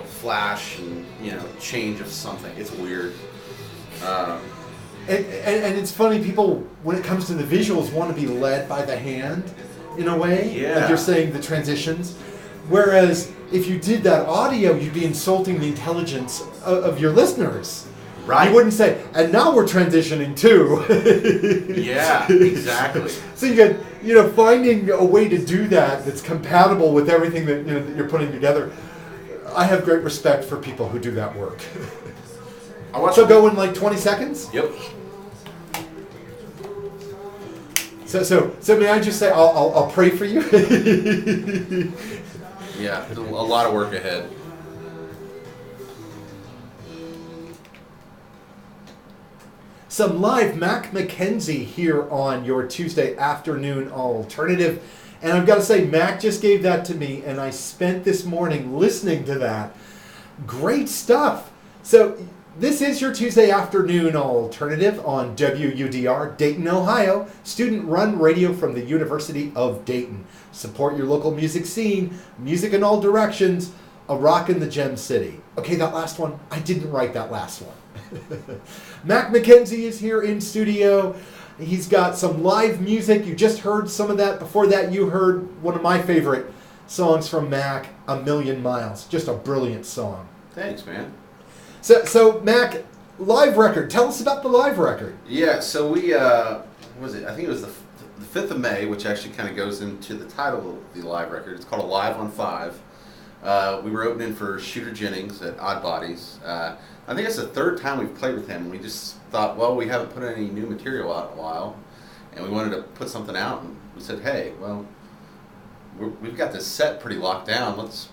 flash and, change of something. It's weird. And it's funny, people, when it comes to the visuals, want to be led by the hand in a way. Yeah. Like you're saying, the transitions. Whereas if you did that audio, you'd be insulting the intelligence of your listeners. Right. You wouldn't say, and now we're transitioning to. Yeah, exactly. So you get, finding a way to do that that's compatible with everything that, that you're putting together. I have great respect for people who do that work. So go in like 20 seconds? Yep. So may I just say, I'll pray for you? Yeah, a lot of work ahead. Some live Mack McKenzie here on your Tuesday afternoon alternative. And I've got to say, Mac just gave that to me, and I spent this morning listening to that. Great stuff. So this is your Tuesday afternoon alternative on WUDR, Dayton, Ohio, student-run radio from the University of Dayton. Support your local music scene, music in all directions, a rock in the Gem City. Okay, that last one, I didn't write that last one. Mack McKenzie is here in studio. He's got some live music. You just heard some of that. Before that, you heard one of my favorite songs from Mac, A Million Miles. Just a brilliant song. Thanks, man. So Mac, live record. Tell us about the live record. Yeah, so we, what was it? I think it was the 5th of May, which actually kind of goes into the title of the live record. It's called Alive on 5. We were opening for Shooter Jennings at Odd Bodies. I think it's the third time we've played with him. We just thought, well, we haven't put any new material out in a while, and we wanted to put something out. And we said, hey, well, we've got this set pretty locked down. Let's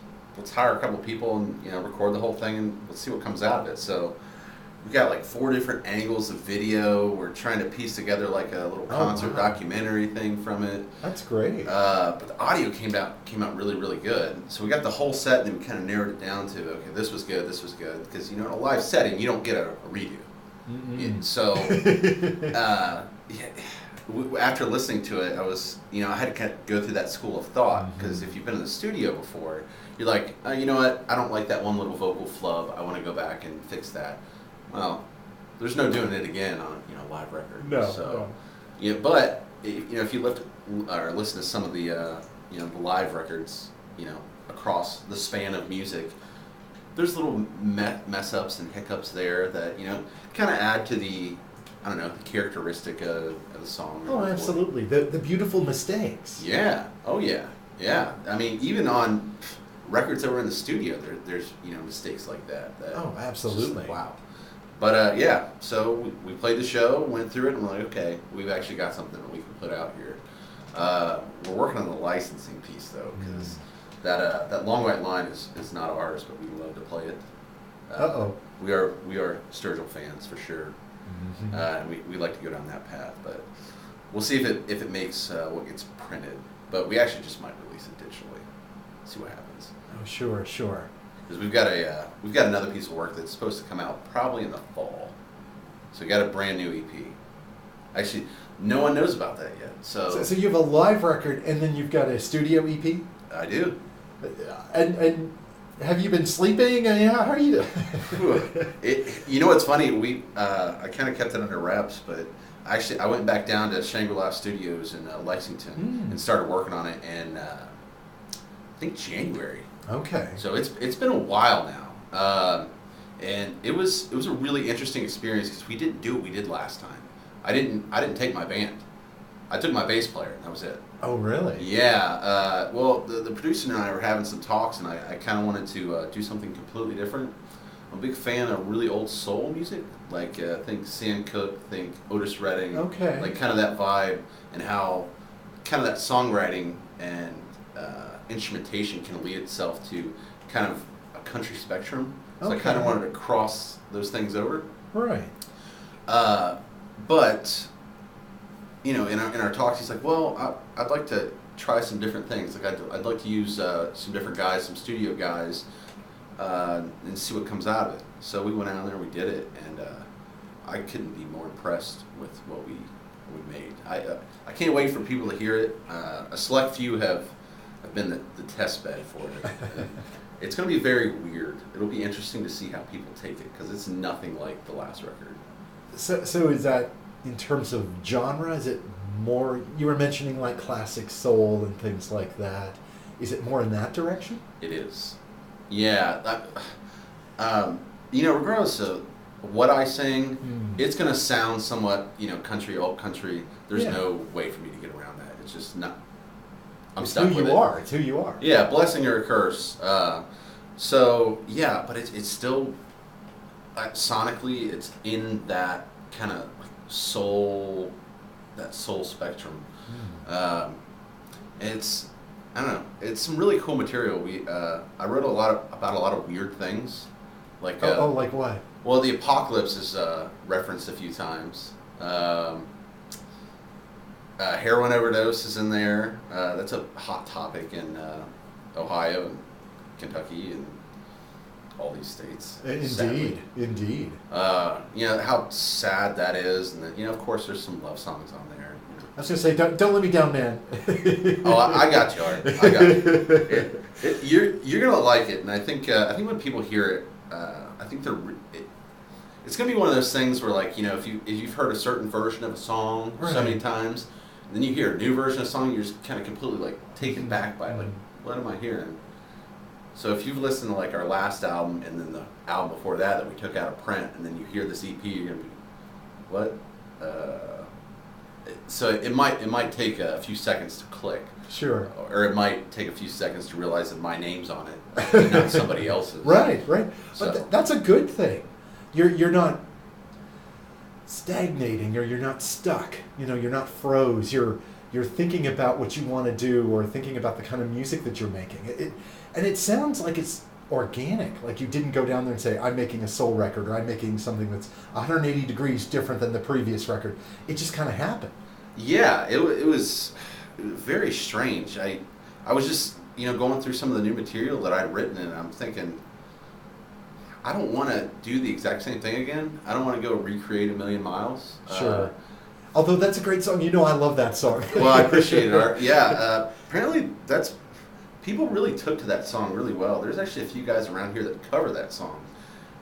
hire a couple of people and record the whole thing, and let's see what comes out of it. So we've got like 4 different angles of video. We're trying to piece together like a little concert documentary thing from it. That's great. But the audio came out really, really good. So we got the whole set, and then we kind of narrowed it down to, okay, this was good. Because, in a live setting, you don't get a redo. Mm-hmm. So, after listening to it, I was, I had to kind of go through that school of thought. Because if you've been in the studio before, you're like, you know what, I don't like that one little vocal flub. I want to go back and fix that. Well, there's no doing it again on live record. No. So, but if you listen to some of the the live records, across the span of music, there's little mess ups and hiccups there that kind of add to the the characteristic of the song. Oh, absolutely. The beautiful mistakes. Yeah. Oh yeah. Yeah. I mean, even on records that were in the studio, there's mistakes like that. Oh, absolutely. Wow. But so we played the show, went through it, and we're like, okay, we've actually got something that we can put out here. We're working on the licensing piece though, because that Long White Line is not ours, but we love to play it. We are Sturgill fans for sure, and we like to go down that path. But we'll see if it makes what gets printed. But we actually just might release it digitally. See what happens. Oh, sure. Because we've got another piece of work that's supposed to come out probably in the fall. So we got a brand new EP. Actually, no one knows about that yet. So you have a live record and then you've got a studio EP? I do. And have you been sleeping? How are you doing? You know what's funny? I kind of kept it under wraps, but actually I went back down to Shangri-La Studios in Lexington and started working on it in I think January. Okay. So it's been a while now, and it was a really interesting experience because we didn't do what we did last time. I didn't take my band. I took my bass player, and that was it. Oh, really? Yeah. Well, the producer and I were having some talks, and I kind of wanted to do something completely different. I'm a big fan of really old soul music, like think Sam Cooke, think Otis Redding. Okay. Like kind of that vibe, and how kind of that songwriting and instrumentation can lead itself to kind of a country spectrum. So I kind of wanted to cross those things over. Right. But in our talks, he's like, well, I'd like to try some different things. Like I'd like to use some different guys, some studio guys, and see what comes out of it. So we went out there, we did it, and I couldn't be more impressed with what we made. I can't wait for people to hear it. A select few have been the test bed for it. It's going to be very weird. It'll be interesting to see how people take it because it's nothing like the last record. So is that in terms of genre? Is it more? You were mentioning like classic soul and things like that. Is it more in that direction? It is. Yeah. Regardless of what I sing, it's going to sound somewhat, country, old country. There's no way for me to get around that. It's just not. It's who you are. It's who you are. Yeah, blessing or a curse. But it's still sonically, it's in that kind of soul, that soul spectrum. It's I don't know. It's some really cool material. I wrote about a lot of weird things, like like what? Well, the apocalypse is referenced a few times. Heroin overdose is in there. That's a hot topic in Ohio and Kentucky and all these states. Indeed. How sad that is, and of course, there's some love songs on there. I was gonna say, don't let me down, man. I got you, Art. I got you. You're gonna like it, and I think when people hear it, I think it's gonna be one of those things where, like, if you've heard a certain version of a song so many times. Then you hear a new version of a song, you're just kind of completely like taken back by like, what am I hearing? So if you've listened to like our last album and then the album before that we took out of print, and then you hear this EP, you're gonna be, what? So it might take a few seconds to click. Sure. Or it might take a few seconds to realize that my name's on it, and not somebody else's. Right. So. But that's a good thing. You're not stagnating, or you're not stuck. You're not froze. You're thinking about what you want to do, or thinking about the kind of music that you're making. And it sounds like it's organic. Like you didn't go down there and say, I'm making a soul record, or I'm making something that's 180 degrees different than the previous record. It just kind of happened. Yeah, it was very strange. I was just going through some of the new material that I'd written, and I'm thinking, I don't want to do the exact same thing again. I don't want to go recreate A Million Miles. Sure. Although that's a great song. I love that song. Well, I appreciate it, Art. Yeah. Apparently, people really took to that song really well. There's actually a few guys around here that cover that song,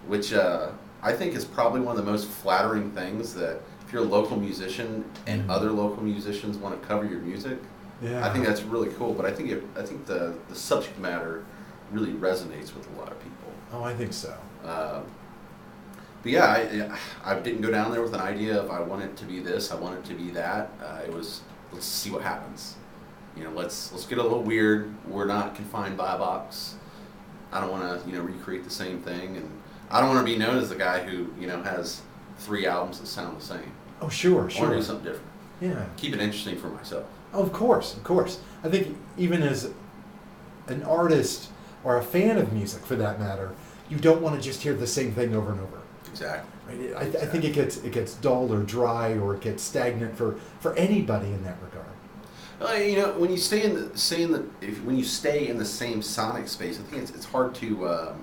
which I think is probably one of the most flattering things, that if you're a local musician and other local musicians want to cover your music, I think that's really cool. But I think the subject matter really resonates with a lot of people. Oh, I think so. But yeah, I didn't go down there with an idea of I want it to be this, I want it to be that. It was, let's see what happens. Let's get a little weird. We're not confined by a box. I don't want to recreate the same thing, and I don't want to be known as the guy who has 3 albums that sound the same. Oh, sure. I want to do something different. Yeah. Keep it interesting for myself. Oh, of course. I think even as an artist or a fan of music, for that matter, you don't want to just hear the same thing over and over. Exactly. Right? I think it gets dull or dry, or it gets stagnant for anybody in that regard. When you stay when you stay in the same sonic space, I think it's hard to. I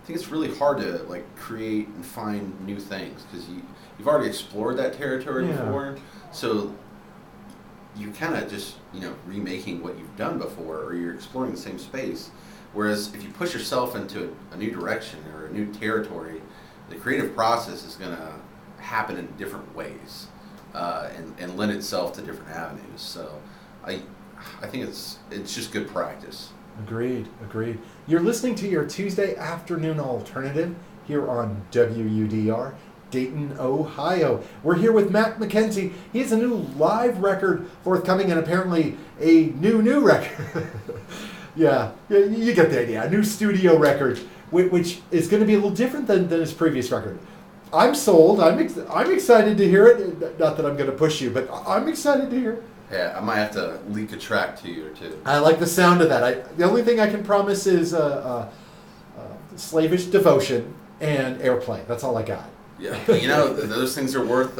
think it's really hard to like create and find new things, because you've already explored that territory before, so you're kind of just remaking what you've done before, or you're exploring the same space. Whereas if you push yourself into a new direction or a new territory, the creative process is going to happen in different ways, and lend itself to different avenues. So I think it's just good practice. Agreed. You're listening to your Tuesday afternoon alternative here on WUDR, Dayton, Ohio. We're here with Mack McKenzie. He has a new live record forthcoming, and apparently a new record. Yeah, you get the idea. A new studio record, which is going to be a little different than his previous record. I'm sold. I'm excited to hear it. Not that I'm going to push you, but I'm excited to hear it. Yeah, I might have to leak a track to you or two. I like the sound of that. The only thing I can promise is slavish devotion and airplay. That's all I got. Yeah, those things are worth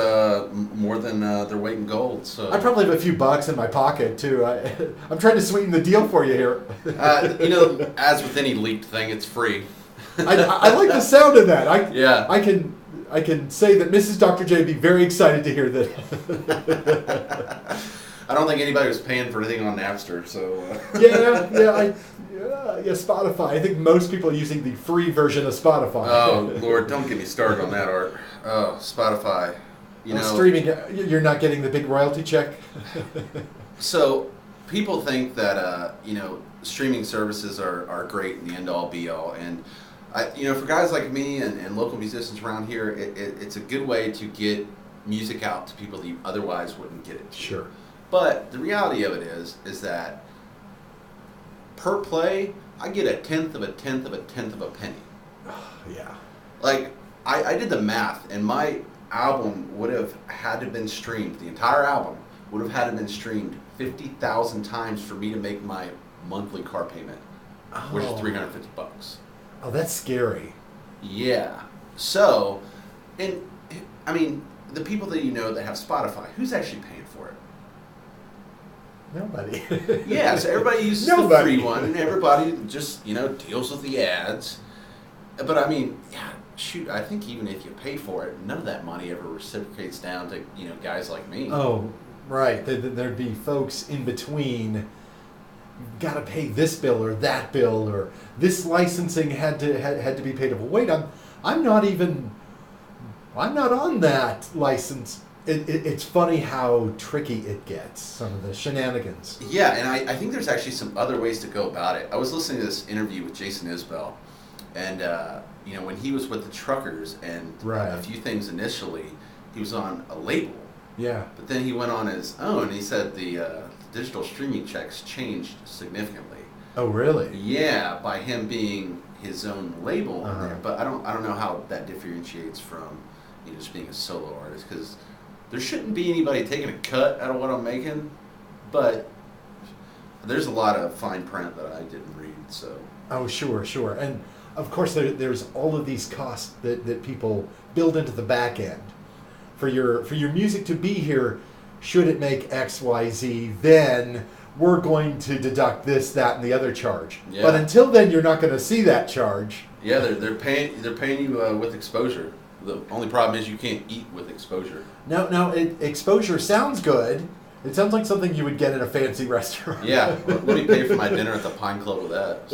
more than their weight in gold. So I probably have a few bucks in my pocket too. I'm trying to sweeten the deal for you here. As with any leaked thing, it's free. I like the sound of that. I can say that Mrs. Dr. J would be very excited to hear that. I don't think anybody was paying for anything on Napster, so. Yeah. Yeah, Spotify. I think most people are using the free version of Spotify. Oh, Lord, don't get me started on that, Art. Oh, Spotify. Streaming, you're not getting the big royalty check? So, people think that, streaming services are great and the end-all, be-all. And, for guys like me and local musicians around here, it's a good way to get music out to people that you otherwise wouldn't get it to. Sure. But the reality of it is that per play, I get a tenth of a tenth of a tenth of a penny. Yeah. Like, I did the math, and my album would have had to have been streamed, the entire album would have had to have been streamed 50,000 times for me to make my monthly car payment, which is $350. Oh, that's scary. Yeah. So, and I mean, the people that that have Spotify, who's actually paying for it? Nobody. Yeah, so everybody uses the free one, and everybody just, deals with the ads. But I mean, yeah, shoot, I think even if you pay for it, none of that money ever reciprocates down to, guys like me. Oh, right. There'd be folks in between. Got to pay this bill or that bill, or this licensing had to be paid. Well, wait, I'm not on that license. It's funny how tricky it gets, some of the shenanigans. Yeah, and I think there's actually some other ways to go about it. I was listening to this interview with Jason Isbell, and when he was with the Truckers and a few things initially, he was on a label. Yeah. But then he went on his own. He said the digital streaming checks changed significantly. Oh, really? Yeah, by him being his own label on there. Uh-huh. But I don't know how that differentiates from just being a solo artist, because there shouldn't be anybody taking a cut out of what I'm making, but there's a lot of fine print that I didn't read. So. Oh, sure, and of course there's all of these costs that people build into the back end for your music to be here. Should it make X, Y, Z, then we're going to deduct this, that, and the other charge. Yeah. But until then, you're not going to see that charge. Yeah, they're paying you with exposure. The only problem is you can't eat with exposure. No, exposure sounds good. It sounds like something you would get at a fancy restaurant. Yeah, let me pay for my dinner at the Pine Club with that.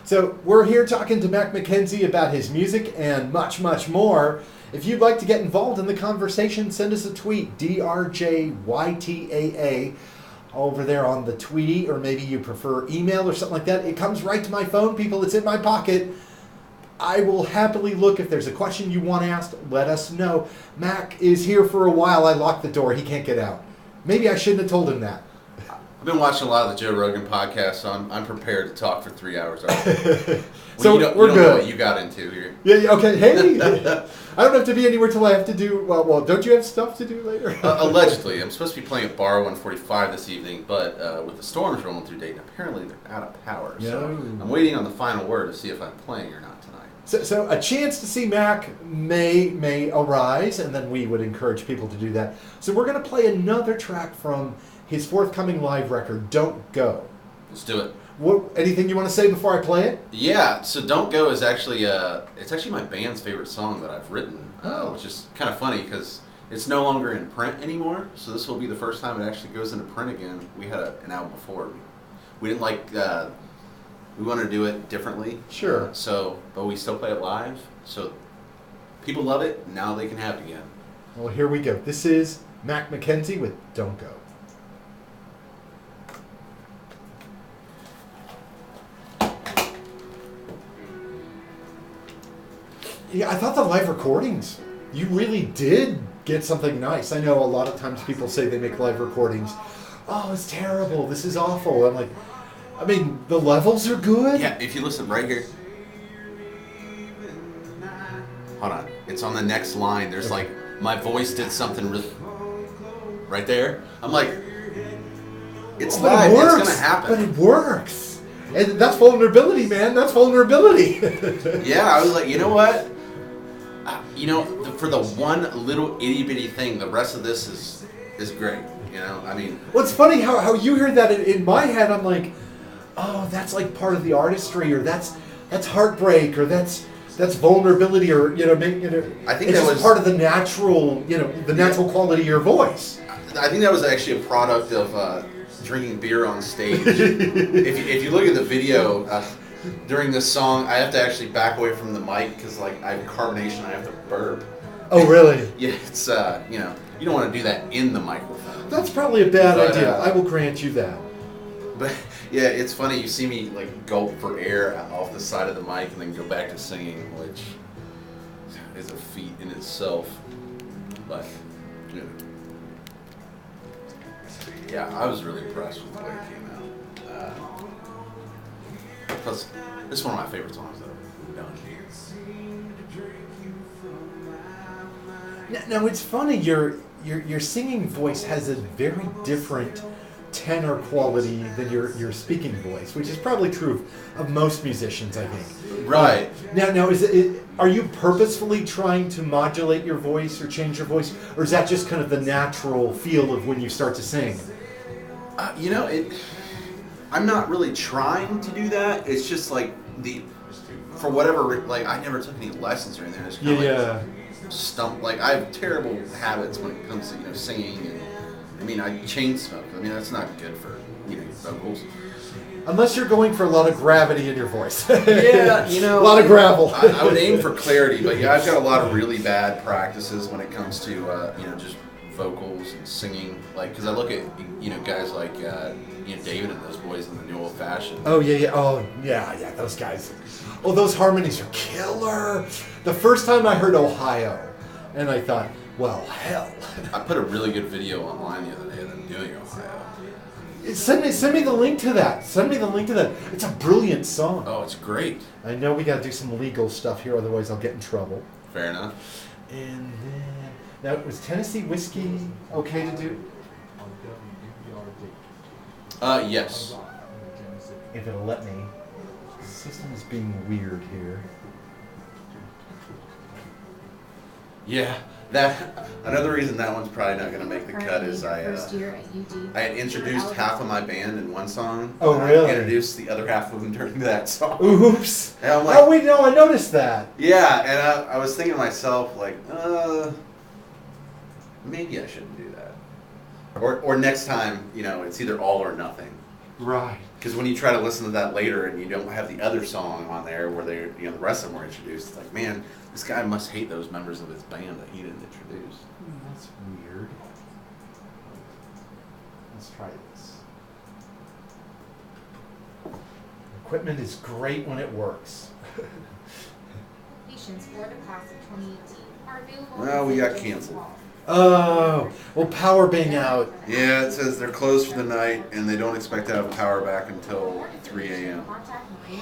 So we're here talking to Mack McKenzie about his music and much, much more. If you'd like to get involved in the conversation, send us a tweet, DRJYTAA, over there on the Tweety, or maybe you prefer email or something like that. It comes right to my phone, people. It's in my pocket. I will happily look. If there's a question you want asked, let us know. Mac is here for a while. I locked the door. He can't get out. Maybe I shouldn't have told him that. I've been watching a lot of the Joe Rogan podcasts, so I'm prepared to talk for 3 hours. So you don't good. Know what you got into here. Yeah, okay. Hey, I don't have to be anywhere till I have to do, well, don't you have stuff to do later? Allegedly. I'm supposed to be playing at Bar 145 this evening, but with the storms rolling through Dayton, apparently they're out of power. So I'm waiting on the final word to see if I'm playing or not tonight. So a chance to see Mac may arise, and then we would encourage people to do that. So we're going to play another track from his forthcoming live record, Don't Go. Let's do it. Anything you want to say before I play it? Yeah, so Don't Go is actually it's actually my band's favorite song that I've written, which is kind of funny because it's no longer in print anymore. So this will be the first time it actually goes into print again. We had an album before. We didn't like. We wanted to do it differently. Sure. But we still play it live. So people love it. Now they can have it again. Well, here we go. This is Mack McKenzie with Don't Go. Yeah, I thought the live recordings, you really did get something nice. I know a lot of times people say they make live recordings. Oh, it's terrible. This is awful. I'm like, I mean, the levels are good. Yeah, if you listen right here. Hold on. It's on the next line. There's like, my voice did something really... Right there. I'm like, it's live. It's going to happen. But it works. And that's vulnerability, man. That's vulnerability. Yeah, I was like, you know what? For the one little itty-bitty thing, the rest of this is great. I mean... Well, it's funny how you hear that in my head. I'm like, oh, that's like part of the artistry, or that's heartbreak, or that's vulnerability, or I think it's that was part of the natural, the natural quality of your voice. I think that was actually a product of drinking beer on stage. If you look at the video during this song, I have to actually back away from the mic because like I have carbonation. I have to burp. Oh, really? Yeah, it's you know, you don't want to do that in the microphone. That's probably a bad But, idea. I will grant you that. But yeah, it's funny. You see me like gulp for air off the side of the mic and then go back to singing, which is a feat in itself. But you know, yeah, I was really impressed with the way it came out. Plus, this is one of my favorite songs that I've done. Now it's funny. Your singing voice has a very different tenor quality than your speaking voice, which is probably true of most musicians, I think. Right. Now are you purposefully trying to modulate your voice or change your voice, or is that just kind of the natural feel of when you start to sing? You know, I'm not really trying to do that. It's just like for whatever, like I never took any lessons or anything. It's kind of like stump. Like I have terrible habits when it comes to singing. And I mean, I chain smoke. I mean, that's not good for vocals. Unless you're going for a lot of gravity in your voice. Yeah, a lot of gravel. I would aim for clarity, but yeah, I've got a lot of really bad practices when it comes to just vocals and singing. Like, because I look at guys like David and those boys in the New Old Fashioned. Oh yeah, those guys. Oh, those harmonies are killer. The first time I heard Ohio, and I thought, well, hell. I put a really good video online the other day of them doing Ohio. Send me the link to that. Send me the link to that. It's a brilliant song. Oh, it's great. I know we got to do some legal stuff here, otherwise I'll get in trouble. Fair enough. And then, now, was Tennessee whiskey okay to do? Yes. If it'll let me. The system is being weird here. Yeah. Another reason that one's probably not going to make the cut is I had introduced half of my band in one song. Oh, really? I introduced the other half of them during that song. Oops. And I'm like, oh, wait, no, I noticed that. Yeah, and I was thinking to myself, like, maybe I shouldn't do that. Or next time, it's either all or nothing. Right. Because when you try to listen to that later and you don't have the other song on there where the rest of them were introduced, it's like, man, this guy must hate those members of his band that he didn't introduce. That's weird. Let's try this. Equipment is great when it works. Patients for the class of 2018 are available. Well, we got canceled. Oh, well, power being out. Yeah, it says they're closed for the night and they don't expect to have power back until 3 a.m.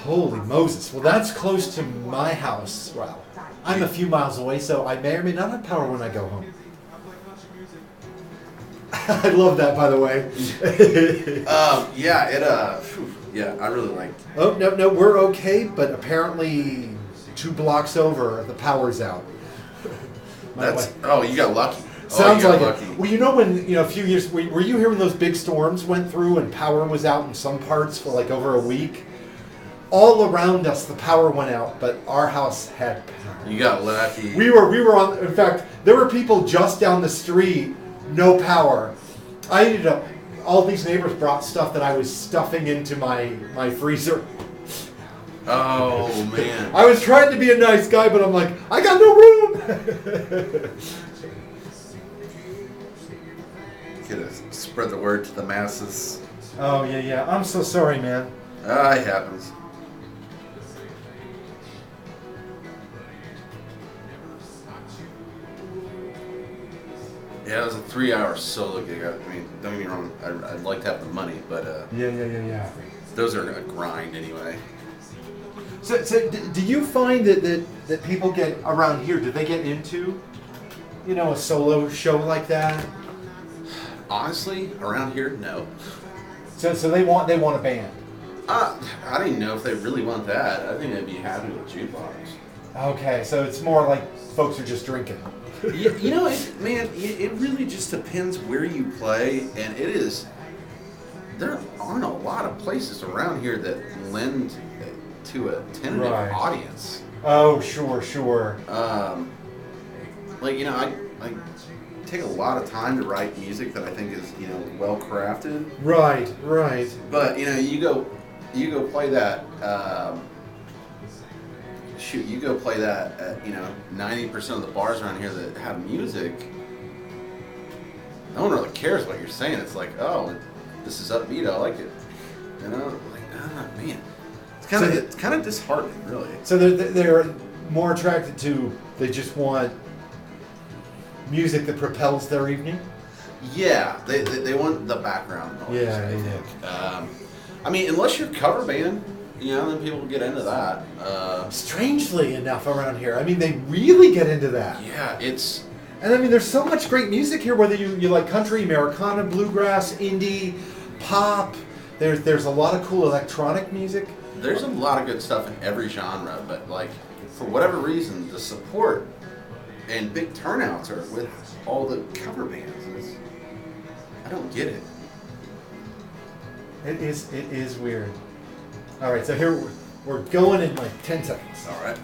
Holy Moses. Well, that's close to my house. Wow. I'm a few miles away, so I may or may not have power when I go home. I love that, by the way. Yeah, I really like. Oh, no, we're okay, but apparently 2 blocks over, the power's out. You got lucky. Sounds you like got lucky. it. Well, when a few years, were you here when those big storms went through and power was out in some parts for like over a week? All around us, the power went out, but our house had power. You got lucky. We were on. In fact, there were people just down the street, no power. I ended up. All these neighbors brought stuff that I was stuffing into my freezer. Oh man. I was trying to be a nice guy, but I'm like, I got no room. Could have spread the word to the masses. Oh yeah. I'm so sorry, man. It happens. Yeah, it was a 3-hour solo gig. I mean, don't get me wrong, I'd like to have the money, but Yeah. those are a grind anyway. So do you find that people get around here? Do they get into, a solo show like that? Honestly, around here, no. So they want a band. I don't even know if they really want that. I think they'd be happy with jukebox. Okay, so it's more like folks are just drinking. It really just depends where you play, and there aren't a lot of places around here that lend to a tentative audience. Oh, sure. take a lot of time to write music that I think is well crafted. Right, right. But you go play that. You go play that at 90% of the bars around here that have music. No one really cares what you're saying. It's like, oh, this is upbeat. I like it. Man, it's kind of disheartening, really. So they're more attracted to. They just want music that propels their evening. Yeah, they want the background noise. Yeah, I think. I mean, unless you're a cover band, then people get into that. Strangely enough, around here, I mean, they really get into that. Yeah, it's. And I mean, there's so much great music here. Whether you like country, Americana, bluegrass, indie, pop. There's a lot of cool electronic music. There's a lot of good stuff in every genre, but like for whatever reason, the support and big turnouts are with all the cover bands. I don't get it. It is weird. All right, so here we're going in like 10 seconds. All right.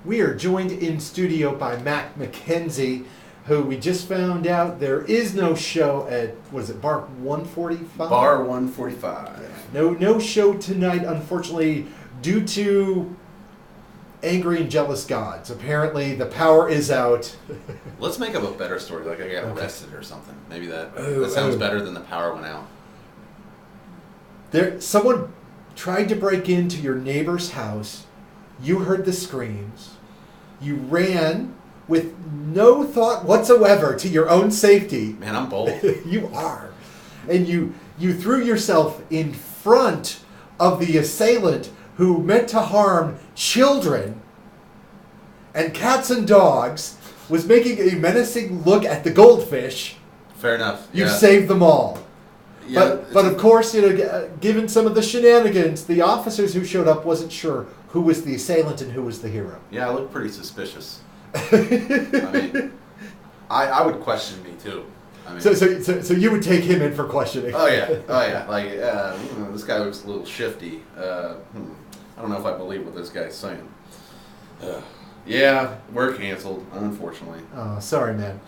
We are joined in studio by Mack McKenzie, who we just found out there is no show at, what is it, Bar 145? Bar 145. No show tonight, unfortunately, due to angry and jealous gods. Apparently, the power is out. Let's make up a better story, like I got arrested or something. Maybe that Oh, sounds better than the power went out. Someone tried to break into your neighbor's house. You heard the screams. You ran with no thought whatsoever to your own safety. Man, I'm bold. You are. And you threw yourself in front of the assailant who meant to harm children and cats and dogs, was making a menacing look at the goldfish. Fair enough. You saved them all. Yeah, But of course, given some of the shenanigans, the officers who showed up wasn't sure who was the assailant and who was the hero. Yeah, I look pretty suspicious. I mean, I would question me too. I mean, So you would take him in for questioning. Oh yeah. Like this guy looks a little shifty. I don't know if I believe what this guy's saying. Yeah, we're canceled, unfortunately. Oh, sorry, man.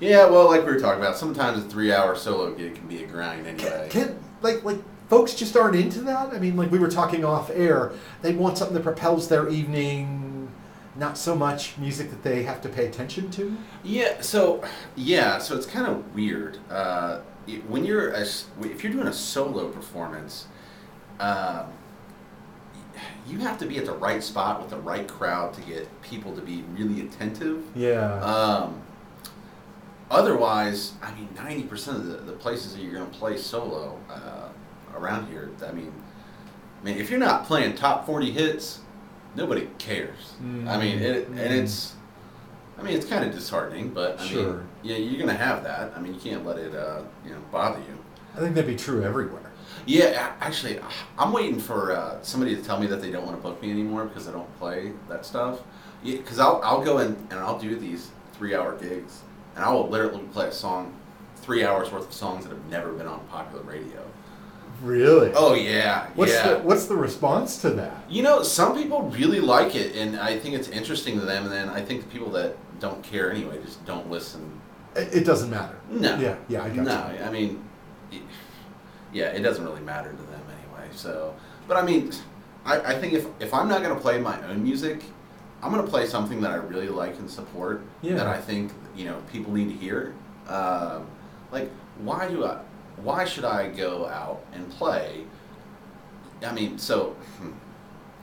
Yeah, well, like we were talking about, sometimes a 3-hour solo gig can be a grind anyway. Can like folks just aren't into that? I mean, like we were talking off air, they want something that propels their evening, not so much music that they have to pay attention to. So it's kind of weird. When if you're doing a solo performance, you have to be at the right spot with the right crowd to get people to be really attentive. Yeah. Otherwise, I mean, 90% of the places that you're going to play solo around here, I mean, if you're not playing top 40 hits, nobody cares. I mean, it's kind of disheartening, but I mean, yeah, you're going to have that. I mean, you can't let it, bother you. I think that'd be true everywhere. Yeah, actually, I'm waiting for somebody to tell me that they don't want to book me anymore because I don't play that stuff. Yeah, because I'll go in and I'll do these 3-hour gigs, and I will literally play a song, 3 hours worth of songs that have never been on popular radio. Really? Oh yeah. What's the response to that? Some people really like it, and I think it's interesting to them. And then I think the people that don't care anyway just don't listen. It doesn't matter. No. Yeah, I got you. No, I mean, it doesn't really matter to them anyway. So, but I mean, I think if I'm not going to play my own music, I'm going to play something that I really like and support. Yeah. That I think people need to hear. Like, why should I go out and play? I mean, so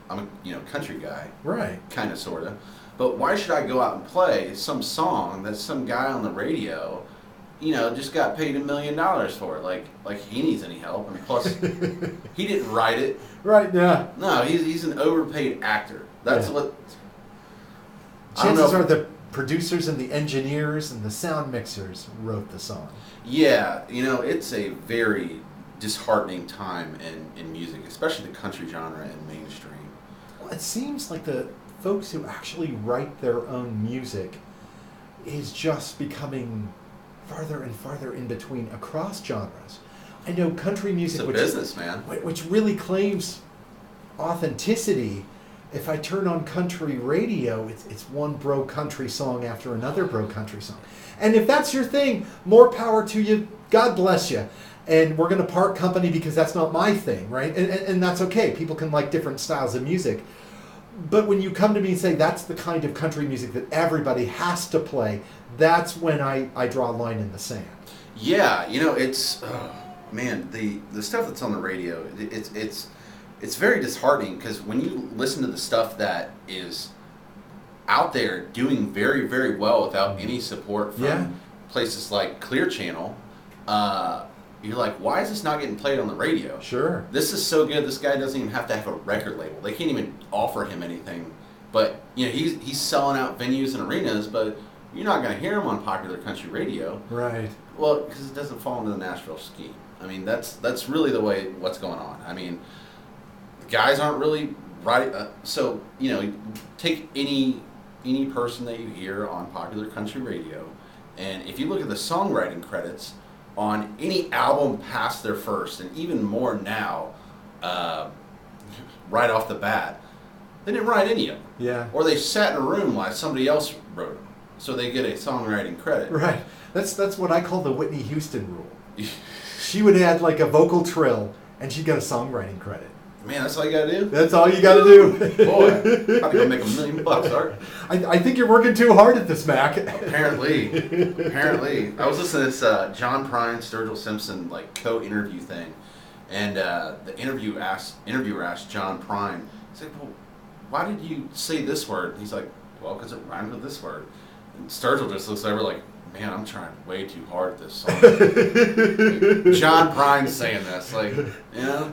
I'm a country guy, Right? kind of, sort of. But why should I go out and play some song that some guy on the radio, just got paid $1 million for? Like he needs any help, and plus he didn't write it. Right. Yeah. No, he's an overpaid actor. That's what. Chances are the producers and the engineers and the sound mixers wrote the song. Yeah, it's a very disheartening time in music, especially the country genre and mainstream. Well, it seems like the folks who actually write their own music is just becoming farther and farther in between across genres. I know country music, It's a business, man. which really claims authenticity. If I turn on country radio, it's one bro country song after another bro country song. And if that's your thing, more power to you. God bless you. And we're going to part company because that's not my thing, right? And that's okay. People can like different styles of music. But when you come to me and say that's the kind of country music that everybody has to play, that's when I draw a line in the sand. Yeah, it's man, the stuff that's on the radio, it's very disheartening because when you listen to the stuff that is out there doing very, very well without any support from places like Clear Channel, you're like, why is this not getting played on the radio? Sure. This is so good. This guy doesn't even have to have a record label. They can't even offer him anything. But he's selling out venues and arenas, but you're not going to hear him on popular country radio. Right. Well, because it doesn't fall into the Nashville scheme. I mean, that's really the way what's going on. I mean, the guys aren't really right. So take any person that you hear on popular country radio, and if you look at the songwriting credits on any album past their first, and even more now, right off the bat, they didn't write any of them. Yeah. Or they sat in a room while somebody else wrote them, so they get a songwriting credit. Right. That's what I call the Whitney Houston rule. She would add like a vocal trill, and she'd get a songwriting credit. Man, that's all you gotta do? That's all you gotta do. Boy, I'm about to go make $1 million, Art. I think you're working too hard at this, Mac. Apparently. I was listening to this John Prine, Sturgill Simpson co-interview thing, and the interviewer asked John Prine, he's like, well, why did you say this word? And he's like, well, because it rhymed with this word. And Sturgill just looks over like, man, I'm trying way too hard at this song. John Prine's saying this,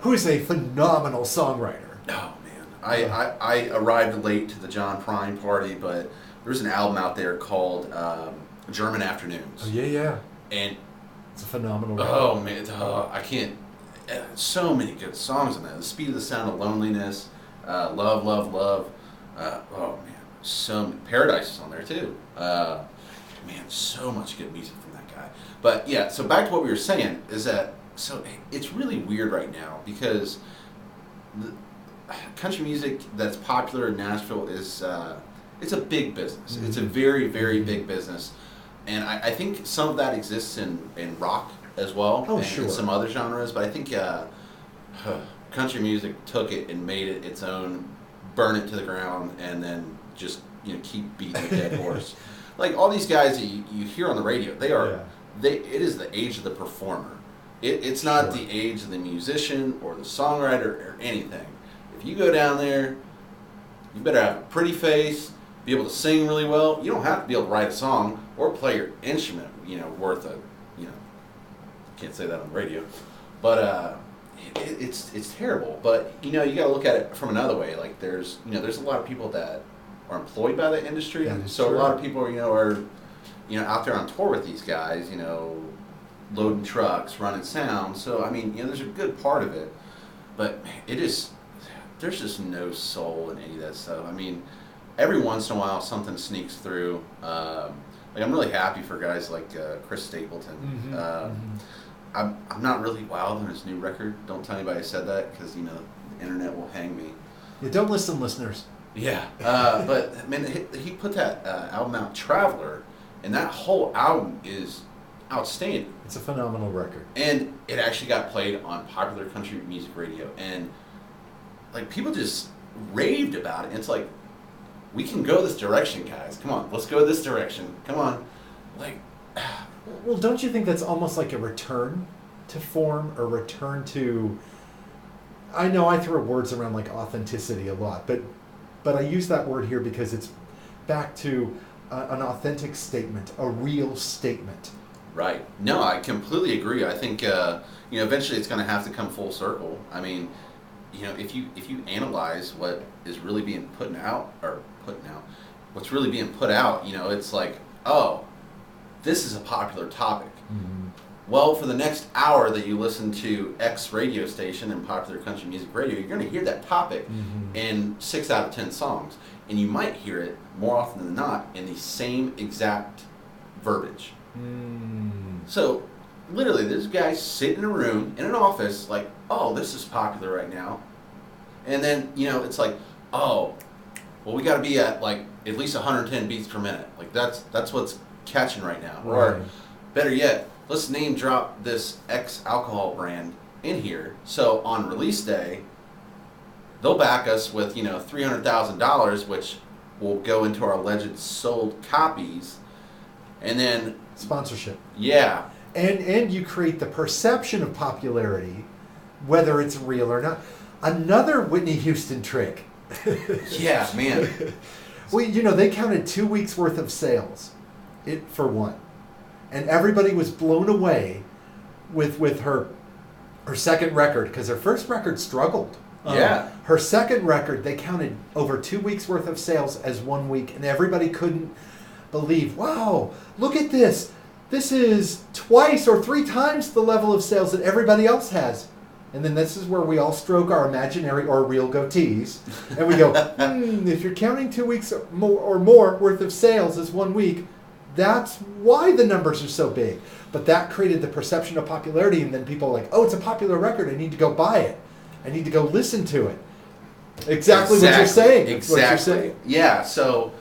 Who's a phenomenal songwriter. Oh man, I arrived late to the John Prine party, but there's an album out there called German Afternoons. Oh yeah. And it's a phenomenal record. Oh man, I can't. So many good songs in that. The Speed of the Sound of Loneliness, Love, Love, Love. Oh man, Paradise is on there too. Man, so much good music from that guy. But yeah, so back to what we were saying is that it's really weird right now because the country music that's popular in Nashville is it's a big business. Mm-hmm. It's a very, very big business, and I think some of that exists in rock as well. Oh, and sure. in some other genres, but I think country music took it and made it its own, burn it to the ground, and then just keep beating the dead horse. Like all these guys that you hear on the radio, it is the age of the performer. It's not the age of the musician or the songwriter or anything. If you go down there, you better have a pretty face, be able to sing really well. You don't have to be able to write a song or play your instrument, worth a, can't say that on the radio, but it's terrible. But you got to look at it from another way. Like there's a lot of people that are employed by the industry, so a lot of people are out there on tour with these guys, loading trucks, running sound. So I mean, there's a good part of it, but there's just no soul in any of that stuff. I mean, every once in a while something sneaks through. I'm really happy for guys like Chris Stapleton. I'm not really wild on his new record. Don't tell anybody I said that because the internet will hang me. Yeah, don't listen, listeners. Yeah, but man, he put that album out, Traveler, and that whole album is outstanding. It's a phenomenal record, and it actually got played on popular country music radio, and people just raved about it. And it's like, we can go this direction, guys. Come on, let's go this direction. Come on, Well, don't you think that's almost like a return to form, a return to? I know I throw words around like authenticity a lot, but I use that word here because it's back to an authentic statement, a real statement. Right. No, I completely agree. I think eventually it's going to have to come full circle. I mean, if you analyze what is really being what's really being put out, it's like, oh, this is a popular topic. Mm-hmm. Well, for the next hour that you listen to X radio station and popular country music radio, you're going to hear that topic in 6 out of 10 songs. And you might hear it more often than not in the same exact verbiage. So literally, this guy sitting in a room, in an office, like, oh, this is popular right now. And then, it's like, oh, well, we got to be at, like, at least 110 beats per minute. Like, that's what's catching right now. Right. Or, better yet, let's name drop this X alcohol brand in here. So, on release day, they'll back us with, $300,000, which will go into our alleged sold copies. And then... Sponsorship. Yeah. And you create the perception of popularity, whether it's real or not. Another Whitney Houston trick. Yeah, man. Well, they counted 2 weeks worth of sales, for one, and everybody was blown away with her second record, because her first record struggled. Yeah. Her second record, they counted over 2 weeks worth of sales as 1 week, and everybody couldn't believe. Wow, look at this. This is twice or 3 times the level of sales that everybody else has. And then this is where we all stroke our imaginary or real goatees. And we go, if you're counting 2 weeks or more worth of sales as 1 week, that's why the numbers are so big. But that created the perception of popularity. And then people are like, oh, it's a popular record. I need to go buy it. I need to go listen to it. Exactly what you're saying. Exactly. What you're saying. Yeah. So,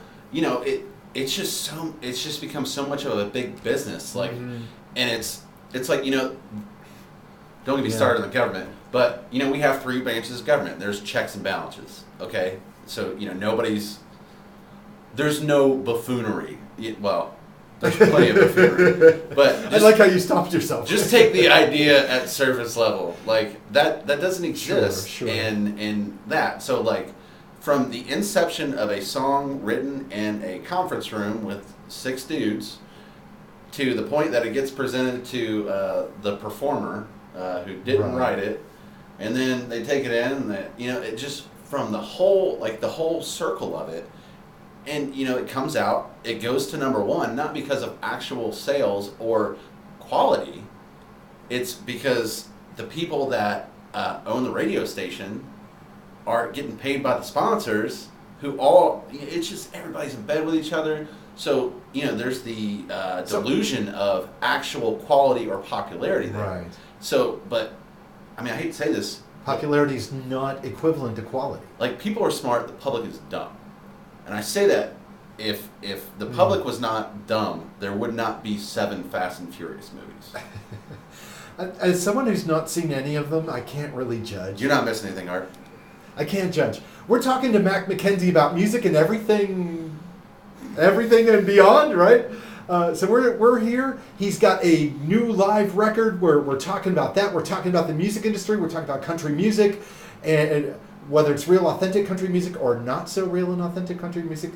it's just become so much of a big business. Like, and it's like, don't get me started on the government, but, we have 3 branches of government. There's checks and balances, okay? So, there's no buffoonery. Well, there's plenty of buffoonery. But I like how you stopped yourself. Just take the idea at surface level. Like, that doesn't exist. Sure. And that. So, like, from the inception of a song written in a conference room with 6 dudes to the point that it gets presented to the performer, who didn't write it, and then they take it in, and it just, from the whole circle of it, and it comes out, it goes to number 1, not because of actual sales or quality, it's because the people that own the radio station are getting paid by the sponsors, who it's just, everybody's in bed with each other. So, there's the delusion of actual quality or popularity there. Right. So, but, I mean, I hate to say this. Popularity is not equivalent to quality. Like, people are smart, the public is dumb. And I say that if the public was not dumb, there would not be 7 Fast and Furious movies. As someone who's not seen any of them, I can't really judge. You're not missing anything, Art. I can't judge. We're talking to Mack McKenzie about music and everything and beyond, right? So we're here. He's got a new live record. We're talking about that. We're talking about the music industry. We're talking about country music, and whether it's real, authentic country music or not so real and authentic country music.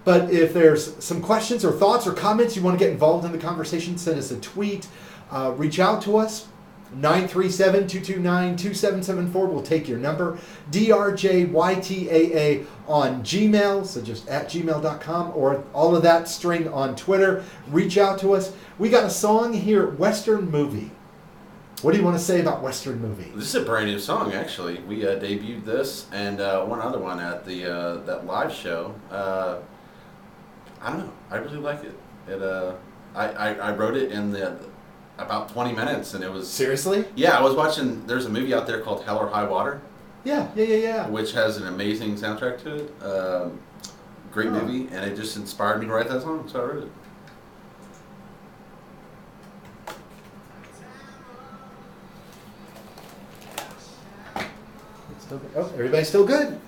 But if there's some questions or thoughts or comments you want to get involved in the conversation, send us a tweet. Reach out to us. 937-229-2774. We'll take your number. DRJYTAA on Gmail, so just at gmail.com, or all of that string on Twitter. Reach out to us. We got a song here, Western Movie. What do you want to say about Western Movie? This is a brand new song, actually. We debuted this and one other one at the that live show. I don't know. I really like it. I wrote it in about 20 minutes, and it was... Seriously? Yeah, I was watching... There's a movie out there called Hell or High Water. Yeah. Which has an amazing soundtrack to it. Great movie, and it just inspired me to write that song, so I wrote it. Everybody's still good.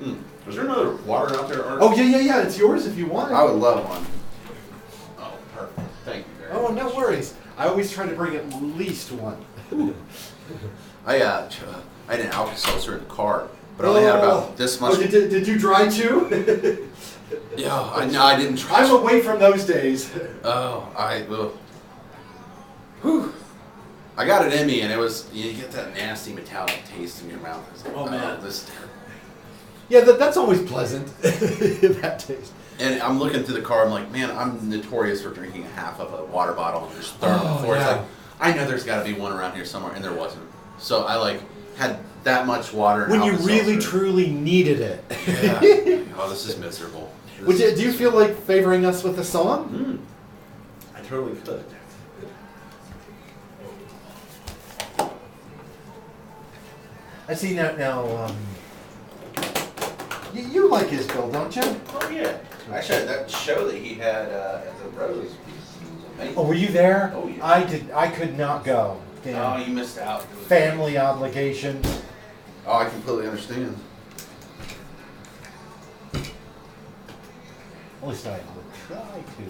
Is there another water out there, Art? Oh, yeah. It's yours if you want it. I would love one. Oh, perfect. Thank you very much. Oh, no worries. I always try to bring at least one. I had an Alka-Seltzer in the car, but I only had about this much. Oh, did you dry too? Yeah, I didn't try. I'm away from those days. Whew. I got it in me, and it was, you get that nasty metallic taste in your mouth. It's like, oh man, this is terrible. Yeah, that's always pleasant, that taste. And I'm looking through the car, I'm like, man, I'm notorious for drinking half of a water bottle and just throwing it on the floor. Yeah. It's like, I know there's got to be one around here somewhere, and there wasn't. So I had that much water. When you really, truly needed it. Yeah. Oh, this is miserable. Do you feel like favoring us with a song? I totally could. I see now. You like Isbell, don't you? Oh yeah. Actually, that show that he had at the Rose was amazing. Oh, were you there? Oh yeah. I could not go. Damn. Oh, you missed out. Family obligations. Oh, I completely understand. At least I would try to.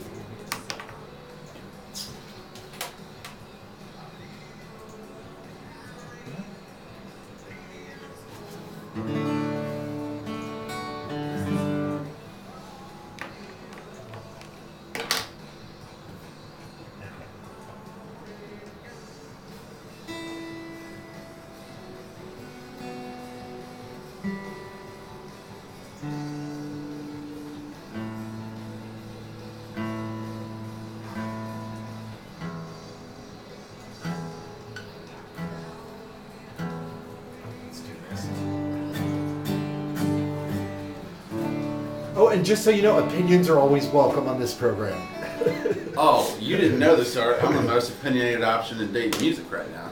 Oh, and just so you know, opinions are always welcome on this program. Oh, you didn't know this, sir. I'm the most opinionated option in dating music right now.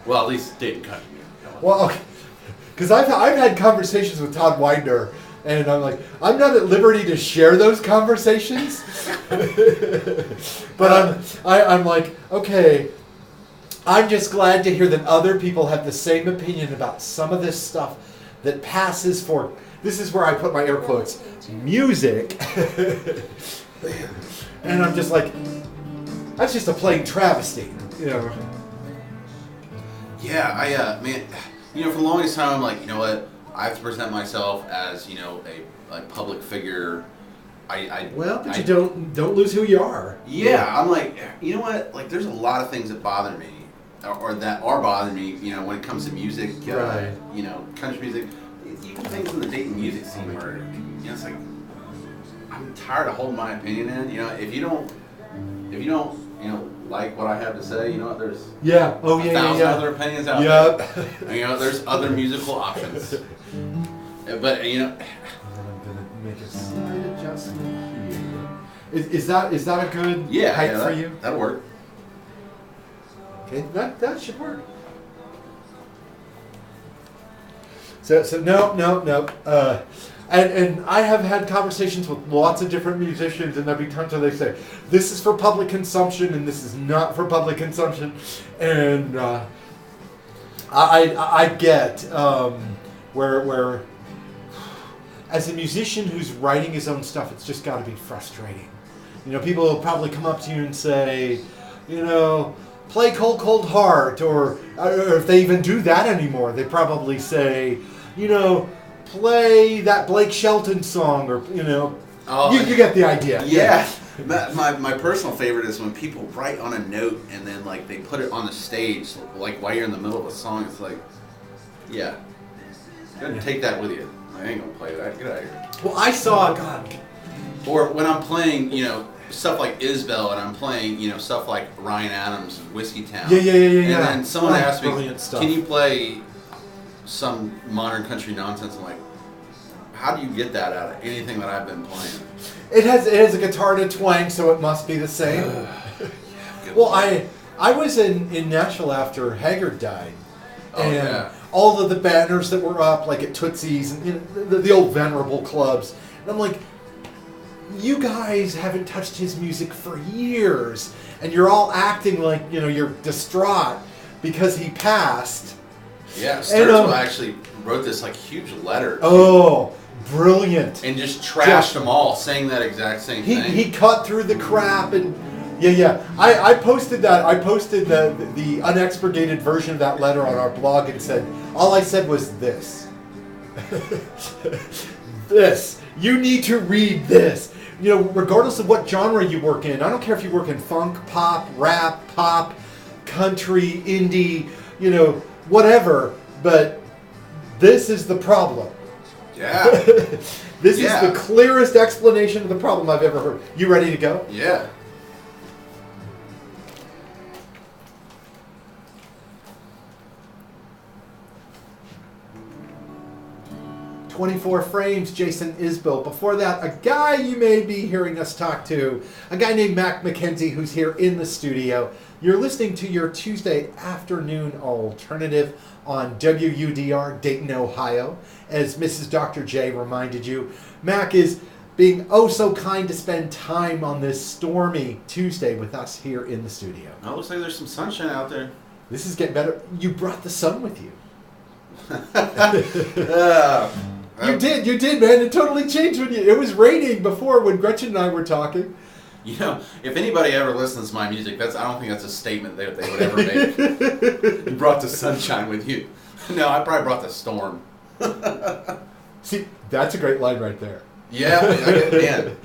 Well, at least dating country music. Well, because I've had conversations with Todd Widener, and I'm like, I'm not at liberty to share those conversations. But I'm like, okay, I'm just glad to hear that other people have the same opinion about some of this stuff that passes for, this is where I put my air quotes, music. And I'm just like, that's just a plain travesty, you know. Yeah, man, for the longest time, I'm like, you know what? I have to present myself as, a public figure. But you don't lose who you are. Yeah, I'm like, you know what? Like, there's a lot of things that bother me, or that are bothering me, when it comes to music, Right. Country music, even things in the dating music scene where, it's like, I'm tired of holding my opinion in. If you don't, like what I have to say, there's Yeah. Oh, a yeah, thousand yeah. other opinions out Yep. there. There's other musical options. But I'm gonna make a slight adjustment here. Is that a good height for you? That'll work. Okay, that should work. So no. And I have had conversations with lots of different musicians, and there'll be times where they say, this is for public consumption, and this is not for public consumption. And I get where as a musician who's writing his own stuff, it's just got to be frustrating. People will probably come up to you and say, play Cold Cold Heart, or if they even do that anymore, they probably say, play that Blake Shelton song, or you get the idea. Yeah. My personal favorite is when people write on a note and then they put it on the stage while you're in the middle of a song. It's like, yeah, go ahead and take that with you. I ain't gonna play that. Get out of here. Well, I saw God. Or when I'm playing, stuff like Isbell, and I'm playing, stuff like Ryan Adams' Whiskey Town. Yeah. And then someone asked me, stuff. can you play some modern country nonsense? I'm like, how do you get that out of anything that I've been playing? It has a guitar and a twang, so it must be the same. Well, I was in Nashville after Haggard died, and all of the banners that were up, like at Tootsie's and the old venerable clubs, and I'm like, you guys haven't touched his music for years, and you're all acting like you're distraught because he passed. Yeah, Sturgill actually wrote this huge letter. Oh, brilliant! And just trashed them all, saying that exact same thing. He cut through the crap and yeah. I posted that. I posted the unexpurgated version of that letter on our blog and said, all I said was this. This. You need to read this. Regardless of what genre you work in. I don't care if you work in funk, pop, rap, pop, country, indie, whatever, but this is the problem. Yeah. This is the clearest explanation of the problem I've ever heard. You ready to go? Yeah. 24 Frames, Jason Isbell. Before that, a guy you may be hearing us talk to, a guy named Mack McKenzie, who's here in the studio. You're listening to your Tuesday afternoon alternative on WUDR, Dayton, Ohio. As Mrs. Dr. J reminded you, Mack is being oh so kind to spend time on this stormy Tuesday with us here in the studio. Oh, looks like there's some sunshine out there. This is getting better. You brought the sun with you. You did, man. It totally changed when it was raining before when Gretchen and I were talking. You know, if anybody ever listens to my music, I don't think that's a statement they would ever make. You brought the sunshine with you. No, I probably brought the storm. See, that's a great line right there. Yeah, man.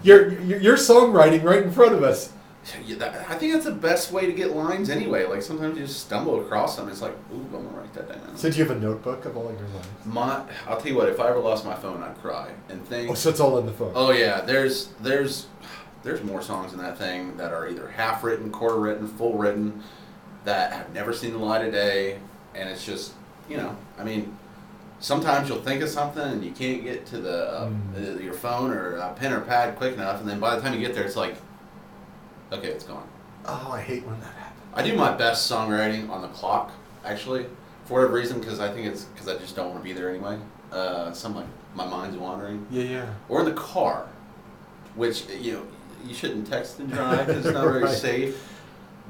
Your songwriting right in front of us. I think that's the best way to get lines anyway. Like sometimes you just stumble across something. It's like, ooh, I'm gonna write that down. So do you have a notebook of all your lines? I'll tell you what. If I ever lost my phone, I'd cry and think. Oh, so it's all in the phone. Oh yeah, there's more songs in that thing that are either half written, quarter written, full written, that have never seen the light of day, and it's just, I mean, sometimes you'll think of something and you can't get to your phone or a pen or pad quick enough, and then by the time you get there, it's like, okay, it's gone. Oh, I hate when that happens. I do my best songwriting on the clock, actually, for whatever reason, because I think it's because I just don't want to be there anyway. My mind's wandering. Yeah. Or in the car, which, you shouldn't text and drive because it's not very Right. safe.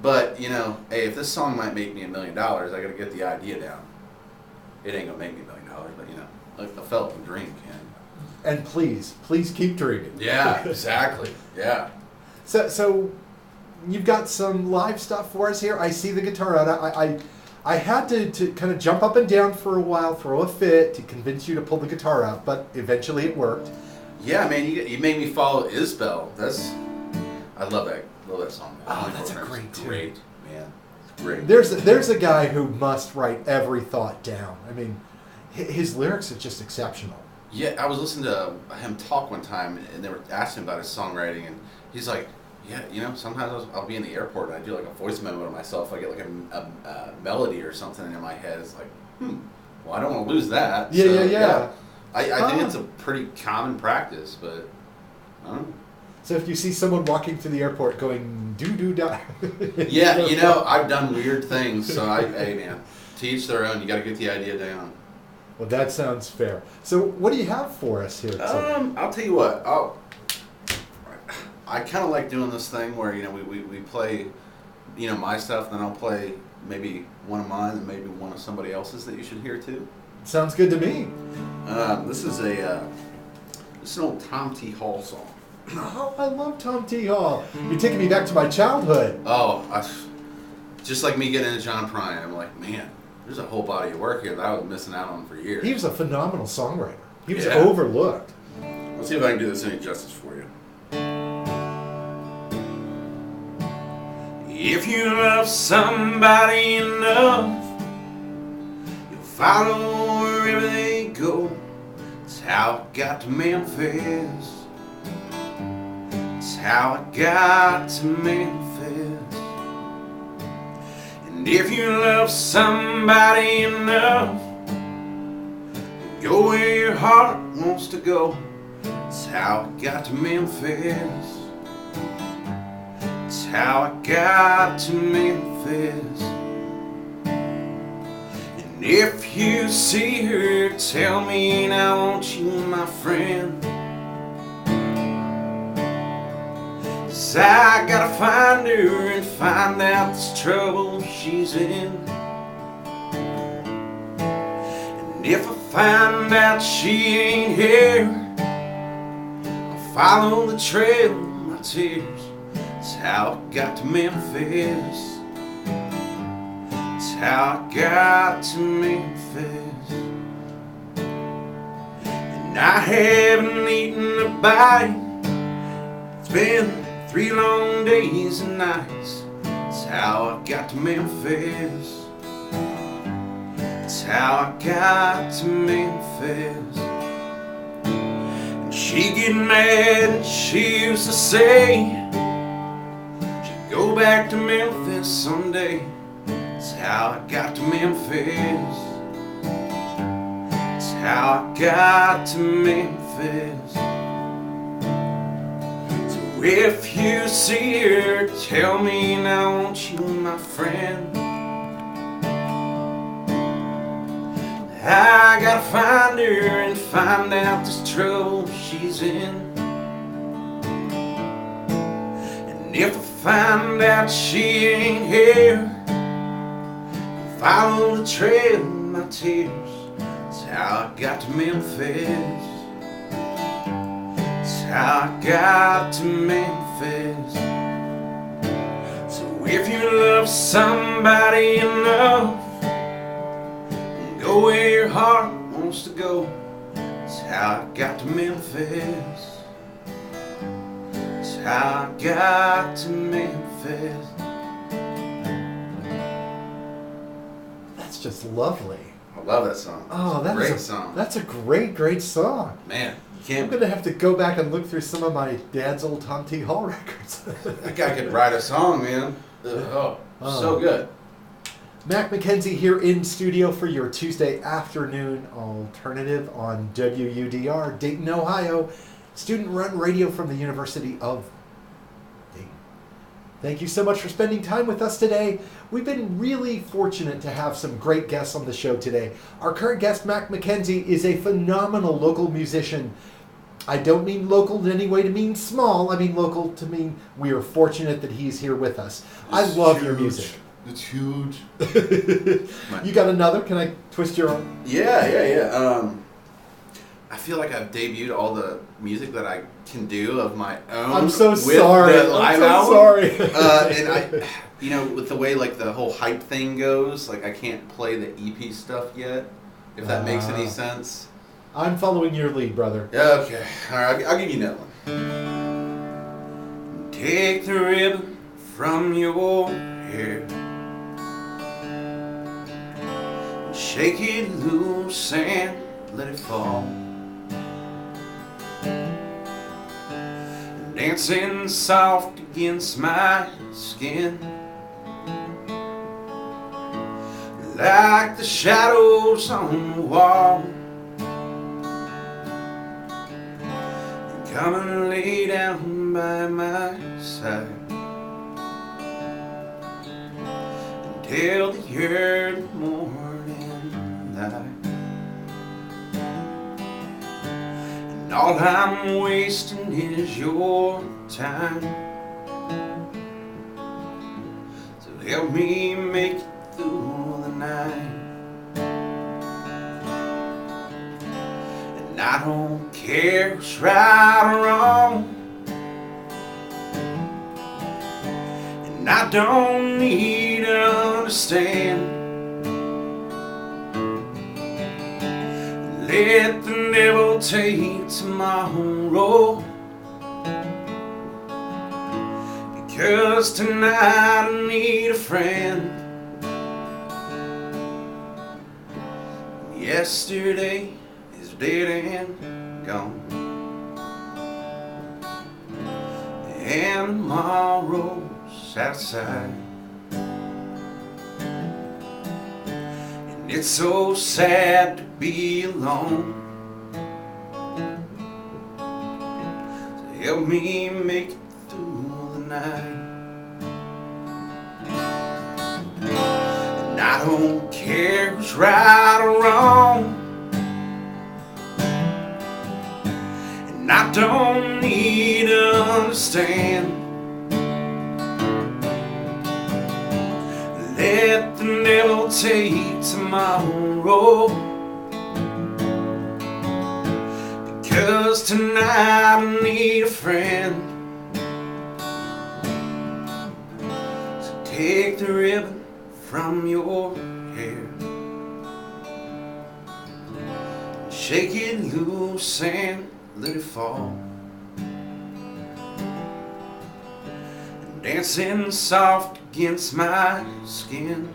But, hey, if this song might make me $1 million, I got to get the idea down. It ain't going to make me $1 million, but, a fellow can dream, can. And please keep dreaming. Yeah, exactly. Yeah. So you've got some live stuff for us here. I see the guitar out. I had to kind of jump up and down for a while, throw a fit to convince you to pull the guitar out, but eventually it worked. Yeah, man, you made me follow Isbell. I love that song, man. Oh, that's a great It's tune. great, man. It's great. There's a guy who must write every thought down. I mean, his lyrics are just exceptional. Yeah, I was listening to him talk one time, and they were asking about his songwriting, and he's like, yeah, sometimes I'll be in the airport and I do like a voice memo to myself. I get like a melody or something in my head. It's like, well, I don't want to lose that. Yeah. I think it's a pretty common practice, but I don't know. So if you see someone walking through the airport going doo-doo-da. Yeah, I've done weird things, so hey man, to each their own. You got to get the idea down. Well, that sounds fair. So what do you have for us here today? I'll tell you what. I kind of like doing this thing where we play, my stuff, then I'll play maybe one of mine and maybe one of somebody else's that you should hear too. Sounds good to me. This is an old Tom T. Hall song. Oh, I love Tom T. Hall. You're taking me back to my childhood. Oh, just like me getting into John Prine, I'm like, man, there's a whole body of work here that I was missing out on for years. He was a phenomenal songwriter. He was Yeah. overlooked. Let's see if I can do this any justice for you. If you love somebody enough, you'll follow wherever they go. That's how I got to Memphis. That's how I got to Memphis. And if you love somebody enough, go where your heart wants to go. That's how I got to Memphis. That's how I got to Memphis. And if you see her, tell me, now won't you, my friend? 'Cause I gotta find her and find out this trouble she's in. And if I find out she ain't here, I'll follow the trail of my tears. That's how I got to Memphis. That's how I got to Memphis. And I haven't eaten a bite. It's been 3 long days and nights. That's how I got to Memphis. That's how I got to Memphis. And she'd get mad and she used to say she'd go back to Memphis someday. That's how I got to Memphis. That's how I got to Memphis. So if you see her, tell me now, won't you, my friend? I gotta find her and find out this trouble she's in. And if I find out she ain't here, follow the trail of my tears. That's how I got to Memphis. That's how I got to Memphis. So if you love somebody enough, go where your heart wants to go. That's how I got to Memphis. That's how I got to Memphis. That's just lovely. I love that song. Oh, It's a that's great a song. That's a great song. Man, you I'm can't. gonna have to go back and look through some of my dad's old Tom T. Hall records. That guy could write a song, man. Oh, so good. Mack McKenzie here in studio for your Tuesday afternoon alternative on WUDR, Dayton, Ohio, student-run radio from the University of Dayton. Thank you so much for spending time with us today. We've been really fortunate to have some great guests on the show today. Our current guest, Mack McKenzie, is a phenomenal local musician. I don't mean local in any way to mean small. I mean local to mean we are fortunate that he's here with us. I love your music. It's huge. You got another? Can I twist your arm? Yeah. I feel like I've debuted all the music that I can do of my own. I'm so with sorry. The live I'm so album. sorry. And I, with the way like the whole hype thing goes, like I can't play the EP stuff yet. If that makes any sense. I'm following your lead, brother. Okay. All right. I'll give you that one. Take the ribbon from your hair, shake it loose and let it fall. Dancing soft against my skin, like the shadows on the wall. Come and lay down by my side until the early morning light. And all I'm wasting is your time. So help me make it through the night. And I don't care who's right or wrong, and I don't need to understand. Let the devil take tomorrow, because tonight I need a friend. Yesterday is dead and gone, and tomorrow's outside. And it's so sad to be alone. So help me make it through the night. And I don't care who's right or wrong, and I don't need to understand. Let the devil take tomorrow, because tonight I need a friend. So take the ribbon from your hair, shake it loose and let it fall. And dancing soft against my skin,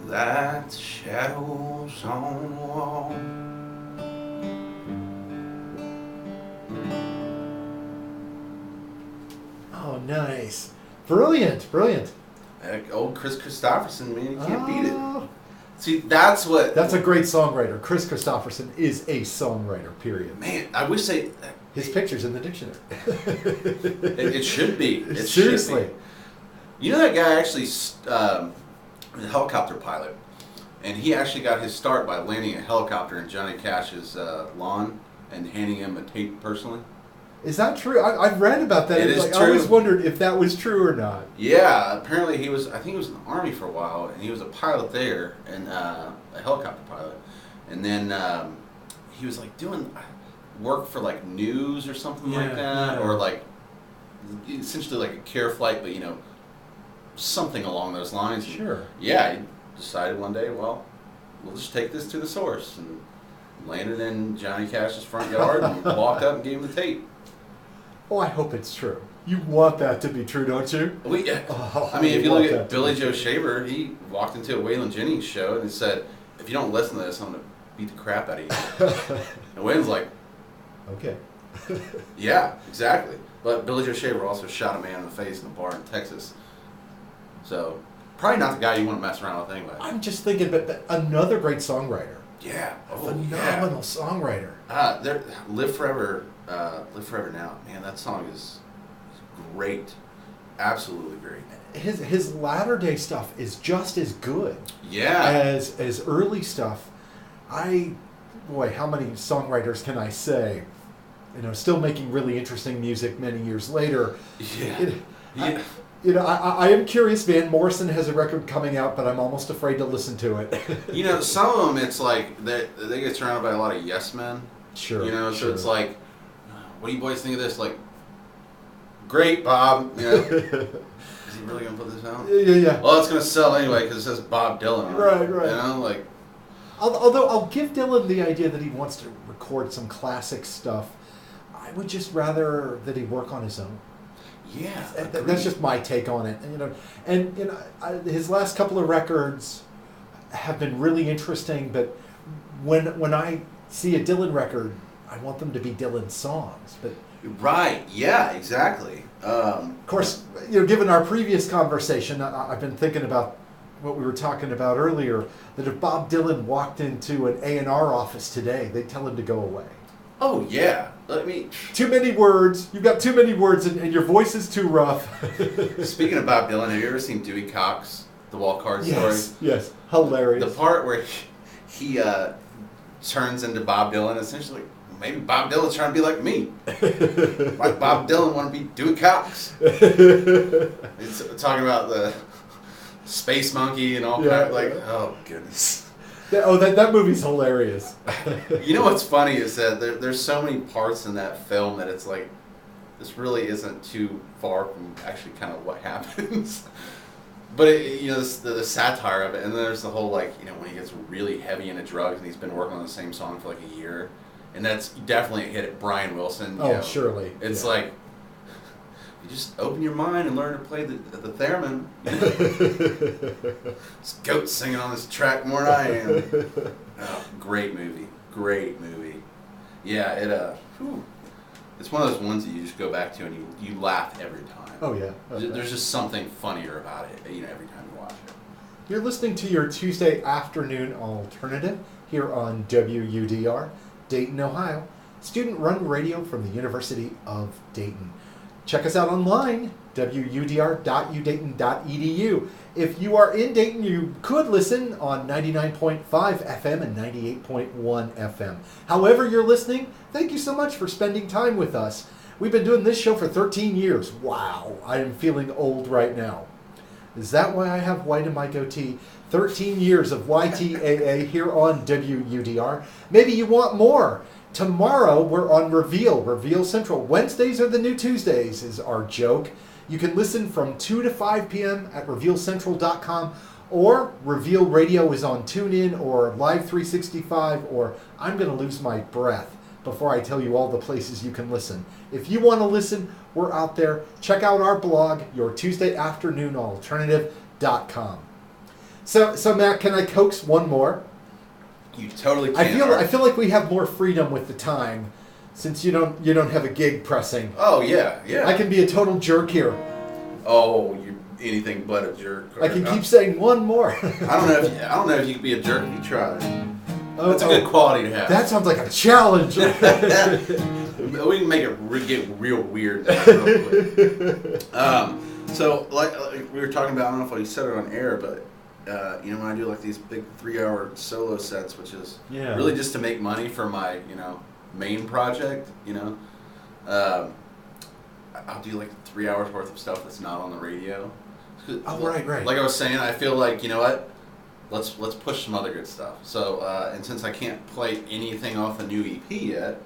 like the shadows on the wall. Oh, nice. Brilliant. Old Chris Christopherson, man, you can't beat it. Oh, See, that's what. That's a great songwriter. Chris Christopherson is a songwriter, period. Man, I wish they. His picture's in the dictionary. It should be. It Seriously. should be. You know that guy actually was a helicopter pilot, and he actually got his start by landing a helicopter in Johnny Cash's lawn and handing him a tape personally. Is that true? I've read about that. It is I true. always wondered if that was true or not. Yeah, apparently he was. I think he was in the Army for a while, and he was a pilot there, and a helicopter pilot, and then he was like doing work for like news or something like that, or like essentially like a care flight, but something along those lines. Sure. Yeah, he decided one day, well, we'll just take this to the source, and landed in Johnny Cash's front yard and walked up and gave him the tape. Oh, I hope it's true. You want that to be true, don't you? I mean, if you look at Billy Joe Shaver, he walked into a Waylon Jennings show and he said, if you don't listen to this, I'm going to beat the crap out of you. And Waylon's like, okay. yeah, exactly. But Billy Joe Shaver also shot a man in the face in a bar in Texas. So, probably not the guy you want to mess around with anyway. I'm just thinking, but another great songwriter. Yeah. Phenomenal songwriter. Live Forever Now. Man, that song is great. Absolutely great. His latter day stuff is just as good. Yeah. As early stuff. Boy, how many songwriters can I say? Still making really interesting music many years later. Yeah. I am curious. Van Morrison has a record coming out, but I'm almost afraid to listen to it. Some of them, it's like they get surrounded by a lot of yes men. Sure. So sure. it's like, what do you boys think of this? Like, great, Bob. Is he really gonna put this out? Yeah. Well, it's gonna sell anyway because it says Bob Dylan. Right. Although I'll give Dylan the idea that he wants to record some classic stuff, I would just rather that he work on his own. Yeah, that's just my take on it. His last couple of records have been really interesting, but when I see a Dylan record, I want them to be Dylan songs. But right, yeah, exactly. Of course, given our previous conversation, I've been thinking about what we were talking about earlier. That if Bob Dylan walked into an A&R office today, they'd tell him to go away. Oh yeah, too many words. You've got too many words, and your voice is too rough. Speaking of Bob Dylan, have you ever seen Dewey Cox, the Walt Card story? Yes, hilarious. The part where he turns into Bob Dylan, essentially, maybe Bob Dylan's trying to be like me. Like Bob Dylan want to be Dewey Cox. It's talking about the space monkey and all kind of oh goodness. That movie's hilarious. You know what's funny is that there's so many parts in that film that it's like, this really isn't too far from actually kind of what happens. But the satire of it, and then there's the whole when he gets really heavy into drugs and he's been working on the same song for like a year, and that's definitely a hit at Brian Wilson. Surely. It's like, you just open your mind and learn to play the theremin. This goat's singing on this track more than I am. Oh, great movie. Yeah, it's one of those ones that you just go back to and you laugh every time. Oh yeah. There's just something funnier about it, every time you watch it. You're listening to your Tuesday afternoon alternative here on WUDR, Dayton, Ohio, student-run radio from the University of Dayton. Check us out online, wudr.udayton.edu. If you are in Dayton, you could listen on 99.5 FM and 98.1 FM. However you're listening, thank you so much for spending time with us. We've been doing this show for 13 years. Wow, I am feeling old right now. Is that why I have white in my goatee? 13 years of YTAA here on WUDR. Maybe you want more. Tomorrow, we're on Reveal Central. Wednesdays are the new Tuesdays, is our joke. You can listen from 2 to 5 p.m. at RevealCentral.com, or Reveal Radio is on TuneIn or Live 365, or I'm going to lose my breath before I tell you all the places you can listen. If you want to listen, we're out there. Check out our blog, yourtuesdayafternoonalternative.com. So Matt, can I coax one more? You totally can. I feel like we have more freedom with the time, since you don't have a gig pressing. Oh yeah. I can be a total jerk here. Oh, anything but a jerk. I can keep saying one more. I don't know if you could be a jerk if you tried. Oh, That's a good quality to have. That sounds like a challenge. We can make it get real weird now real quick. So like we were talking about, I don't know if I said it on air, but when I do like these big 3-hour solo sets, which is really just to make money for my main project, I'll do like 3 hours worth of stuff that's not on the radio. Oh, right. Like I was saying, I feel like, you know what? Let's push some other good stuff. So, and since I can't play anything off the new EP yet,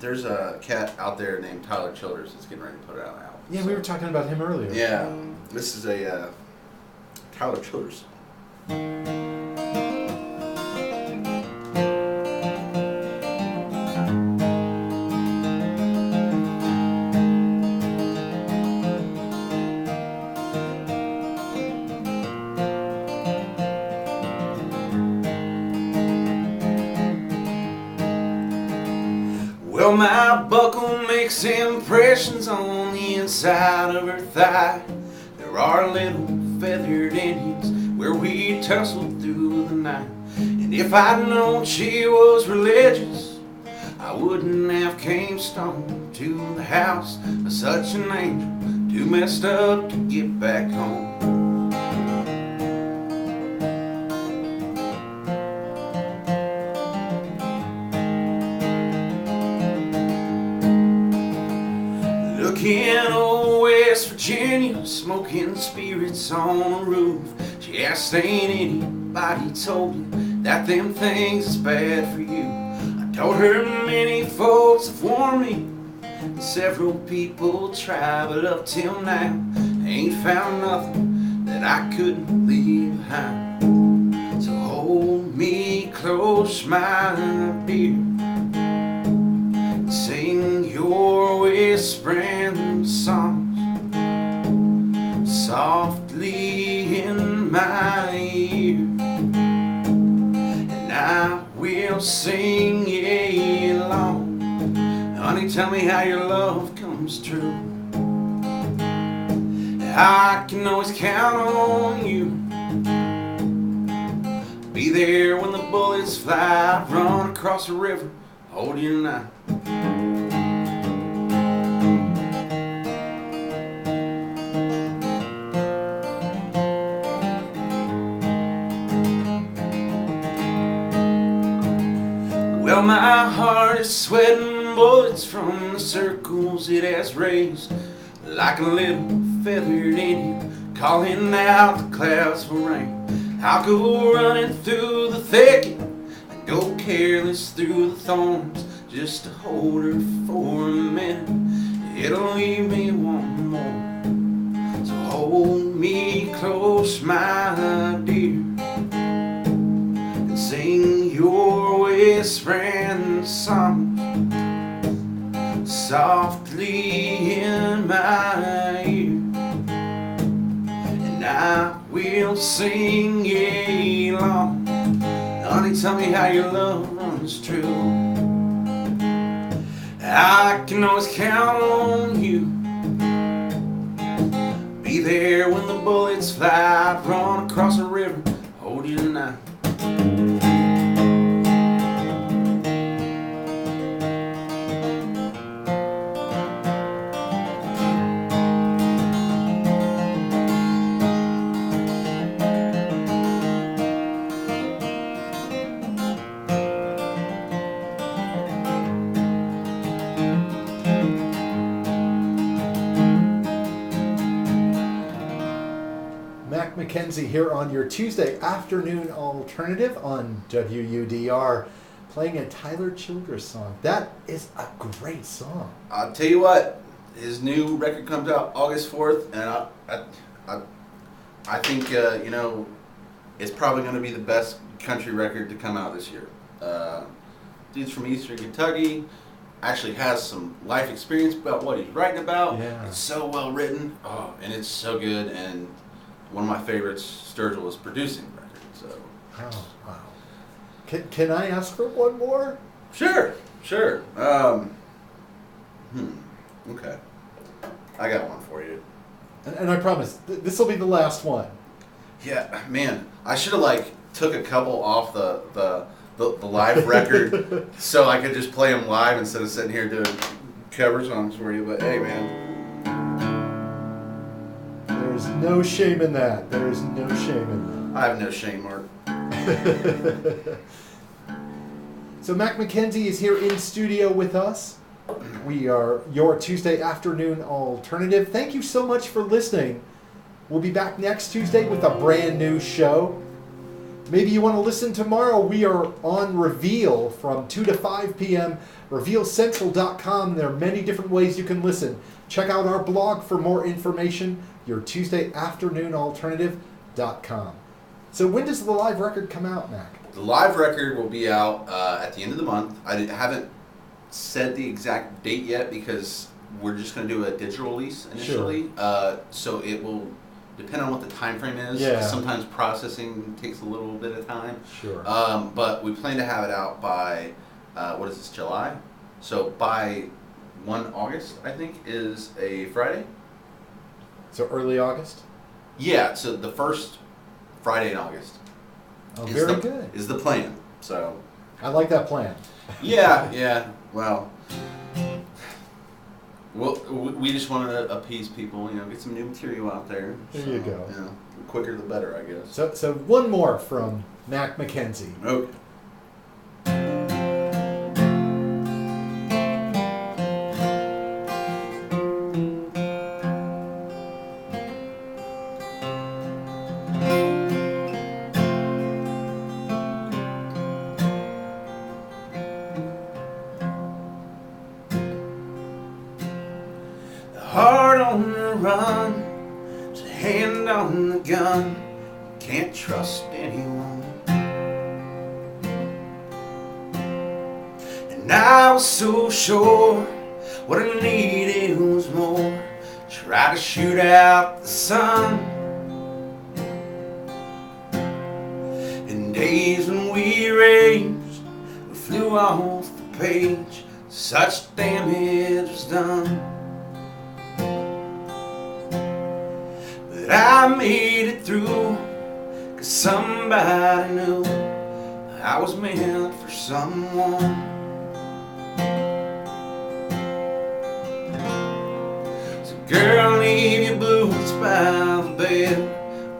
there's a cat out there named Tyler Childers that's getting ready to put out an album. Yeah, we were talking about him earlier. Yeah, this is a Tyler Childers song. Well, my buckle makes impressions on the inside of her thigh. There are little feathered Indians where we tussled through the night. And if I'd known she was religious, I wouldn't have came stone to the house of such an angel, too messed up to get back home. In old West Virginia, smoking spirits on the roof. She asked, ain't anybody told you that them things is bad for you? I told her many folks have warned me, several people tried, but up till now I ain't found nothing that I couldn't leave behind. So hold me close, my dear, sing your whispering songs softly in my ear, and I will sing along. Honey, tell me how your love comes true. I can always count on you. Be there when the bullets fly. Run across the river, hold you tonight. Well, my heart is sweating bullets from the circles it has raised, like a little feathered Indian calling out the clouds for rain. I'll go running through the thicket and go careless through the thorns just to hold her for a minute. It'll leave me one more. So hold me close, my dear, and sing your whispering songs softly in my ear, and I will sing along. Honey, tell me how your love runs true. I can always count on you. Be there when the bullets fly. Run across the river, hold you tonight. Mack McKenzie here on your Tuesday afternoon alternative on WUDR, playing a Tyler Childers song. That is a great song. I'll tell you what, his new record comes out August 4th, and I think it's probably going to be the best country record to come out this year. Dude's from Eastern Kentucky, actually has some life experience about what he's writing about. Yeah. It's so well written, and it's so good, and one of my favorites, Sturgill, is producing the record. So. Oh, wow. Can I ask for one more? Sure. Okay. I got one for you. And I promise, this will be the last one. Yeah, man, I should have took a couple off the live record so I could just play them live instead of sitting here doing cover songs for you. But hey, man, there's no shame in that. There's no shame in I have no shame, Mark. that. So Mack McKenzie is here in studio with us. We are your Tuesday afternoon alternative. Thank you so much for listening. We'll be back next Tuesday with a brand new show. Maybe you want to listen tomorrow. We are on Reveal from 2 to 5 p.m. RevealCentral.com. There are many different ways you can listen. Check out our blog for more information. Your Tuesday afternoon alternative.com. So when does the live record come out, Mac? The live record will be out at the end of the month. I haven't said the exact date yet because we're just going to do a digital release initially. Sure. So it will depend on what the time frame is. Yeah. Sometimes processing takes a little bit of time. Sure. But we plan to have it out by, July? So by 1 August, I think, is a Friday. So early August? Yeah, so the first Friday in August. Oh, is very the, good. Is the plan. So. I like that plan. Yeah. Well, we just wanted to appease people, get some new material out there. There you go. The quicker the better, I guess. So one more from Mack McKenzie. Okay. Heart on the run, it's a hand on the gun, can't trust anyone. And I was so sure what I needed was more. Try to shoot out the sun. In days when we raged, we flew off the page, such damage was done. But I made it through, 'cause somebody knew I was meant for someone. So girl, leave your boots by the bed,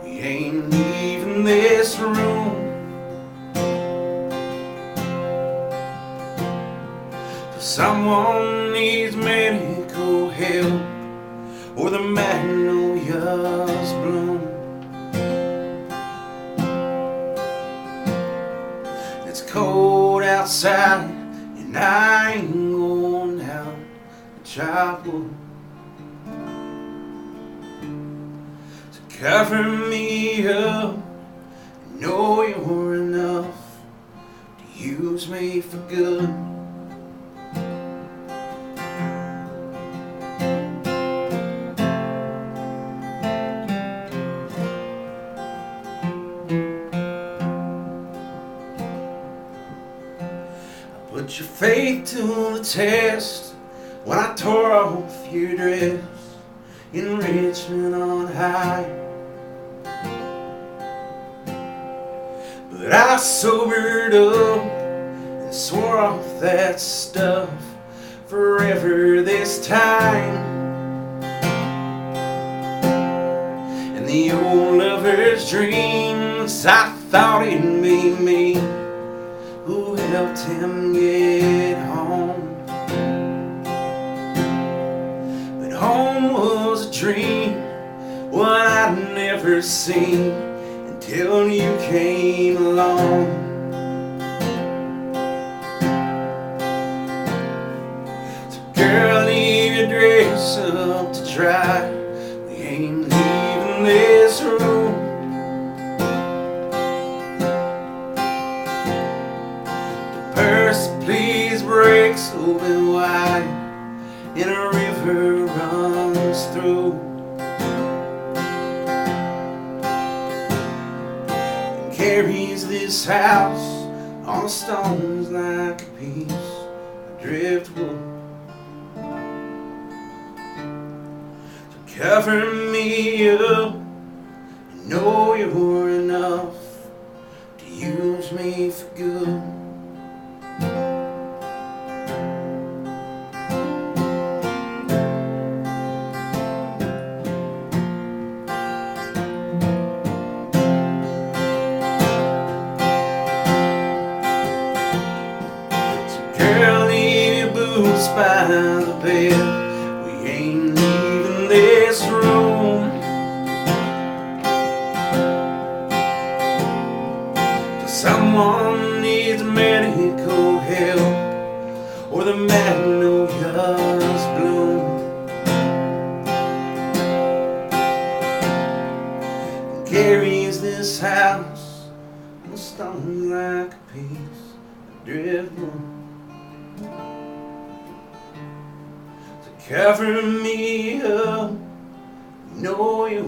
we ain't leaving this room. If someone needs medical help, or the magnolias bloom, it's cold outside and I ain't going out to chop wood. So cover me up and know you're enough to use me for good. Put your faith to the test when I tore off your dress in Richmond on high. But I sobered up and swore off that stuff forever this time. And the old lover's dreams, I thought it'd be me who helped him get home. But home was a dream, one I'd never seen until you came along. So girl, leave your dress up to dry, we ain't leaving this room. Please break open wide and a river runs through and carries this house on the stones like a piece of driftwood. So cover me up. I know you're enough to use me for good. Girl, leave your boots by the bed. We ain't leaving this room till someone needs medical help or the magnolias bloom. Carries this house on stone like a piece of driftwood. Cover me up, know you're